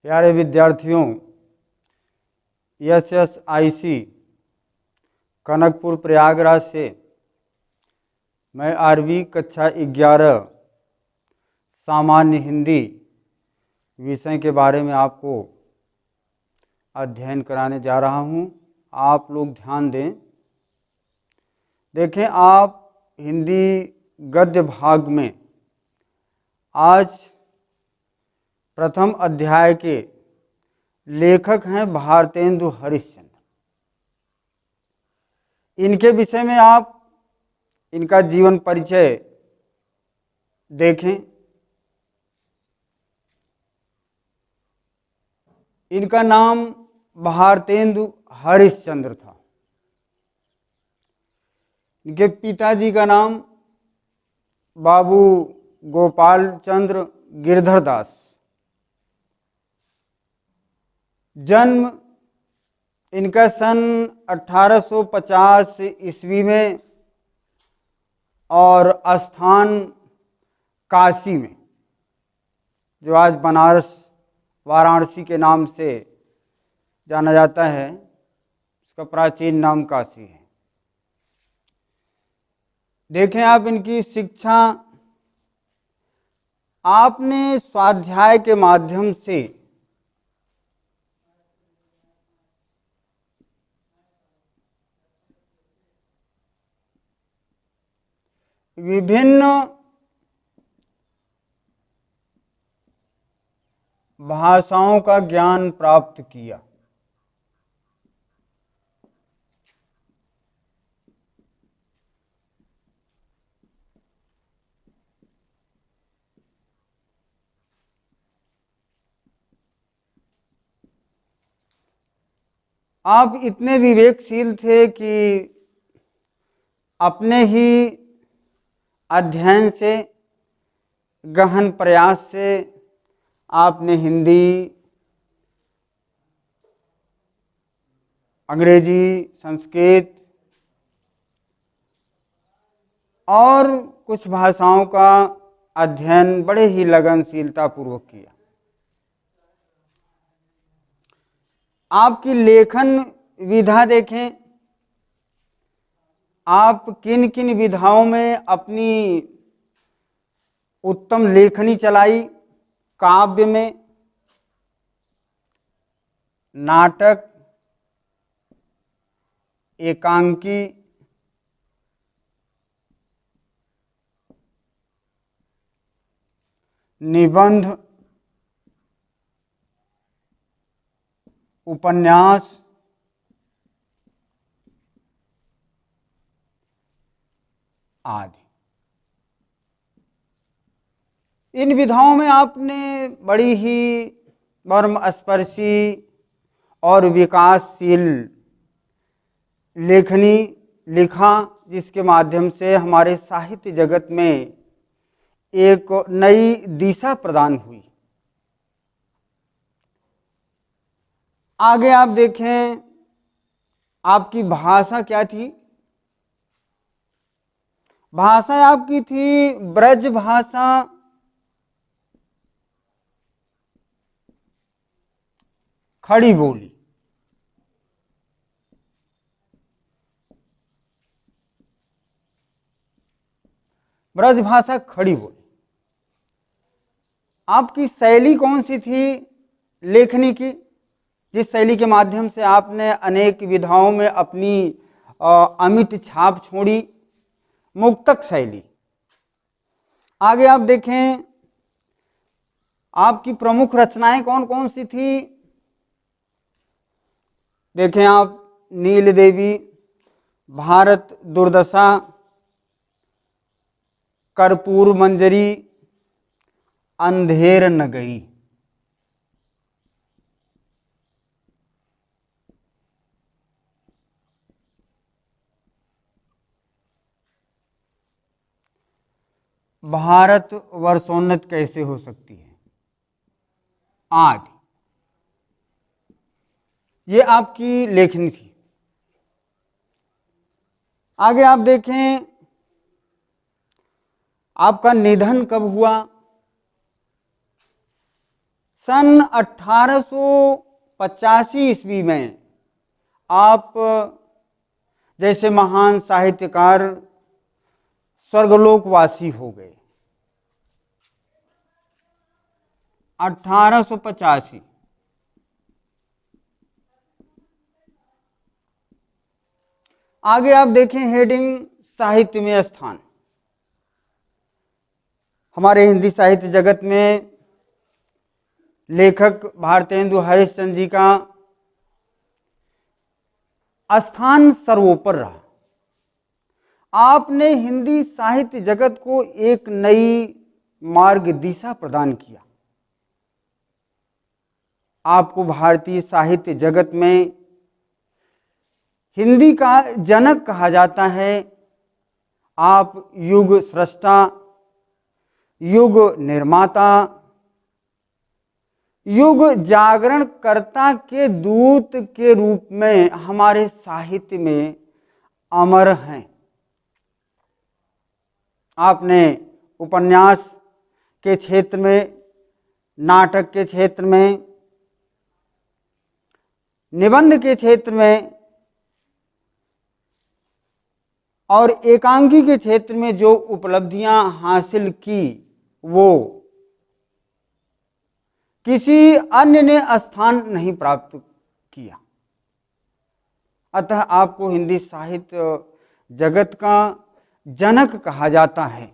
प्यारे विद्यार्थियों, SSIC कनकपुर प्रयागराज से मैं 8वीं कक्षा 11 सामान्य हिंदी विषय के बारे में आपको अध्ययन कराने जा रहा हूं। आप लोग ध्यान दें। देखें, आप हिंदी गद्य भाग में आज प्रथम अध्याय के लेखक हैं भारतेंदु हरिश्चंद्र। इनके विषय में आप इनका जीवन परिचय देखें। इनका नाम भारतेंदु हरिश्चंद्र था। इनके पिताजी का नाम बाबू गोपाल चंद्र गिरधर दास। जन्म इनका सन 1850 ईस्वी में और स्थान काशी में, जो आज बनारस वाराणसी के नाम से जाना जाता है। इसका प्राचीन नाम काशी है। देखें आप, इनकी शिक्षा आपने स्वाध्याय के माध्यम से विभिन्न भाषाओं का ज्ञान प्राप्त किया। आप इतने विवेकशील थे कि अपने ही अध्ययन से, गहन प्रयास से आपने हिंदी, अंग्रेजी, संस्कृत और कुछ भाषाओं का अध्ययन बड़े ही लगनशीलता पूर्वक किया। आपकी लेखन विधा देखें, आप किन किन विधाओं में अपनी उत्तम लेखनी चलाई। काव्य में, नाटक, एकांकी, निबंध, उपन्यास, आदि। इन विधाओं में आपने बड़ी ही मर्मस्पर्शी और विकासशील लेखनी लिखा, जिसके माध्यम से हमारे साहित्य जगत में एक नई दिशा प्रदान हुई। आगे आप देखें, आपकी भाषा क्या थी। भाषा आपकी थी ब्रज भाषा, खड़ी बोली। ब्रज भाषा, खड़ी बोली। आपकी शैली कौन सी थी लेखनी की, जिस शैली के माध्यम से आपने अनेक विधाओं में अपनी अमिट छाप छोड़ी। मुक्तक शैली। आगे आप देखें, आपकी प्रमुख रचनाएं कौन कौन सी थी। देखें आप, नील देवी, भारत दुर्दशा, कर्पूर मंजरी, अंधेर न गई। भारत वर्षोन्नत कैसे हो सकती है, आदि। ये आपकी लेखनी थी। आगे आप देखें, आपका निधन कब हुआ। सन 1885 ईस्वी में आप जैसे महान साहित्यकार स्वर्गलोकवासी हो गए। 1885। आगे आप देखें हेडिंग साहित्य में स्थान। हमारे हिंदी साहित्य जगत में लेखक भारतेंदु हरिश्चंद्र जी का स्थान सर्वोपर रहा। आपने हिंदी साहित्य जगत को एक नई मार्ग दिशा प्रदान किया। आपको भारतीय साहित्य जगत में हिंदी का जनक कहा जाता है। आप युग सृष्टा, युग निर्माता, युग जागरणकर्ता के दूत के रूप में हमारे साहित्य में अमर हैं। आपने उपन्यास के क्षेत्र में, नाटक के क्षेत्र में, निबंध के क्षेत्र में और एकांकी के क्षेत्र में जो उपलब्धियां हासिल की वो किसी अन्य ने स्थान नहीं प्राप्त किया। अतः आपको हिंदी साहित्य जगत का जनक कहा जाता है।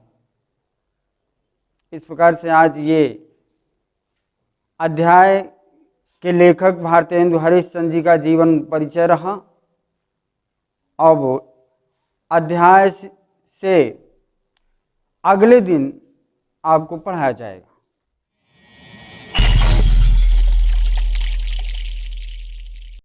इस प्रकार से आज ये अध्याय के लेखक भारतेंदु हरिश्चंद्र जी का जीवन परिचय रहा। अब अध्याय से अगले दिन आपको पढ़ाया जाएगा।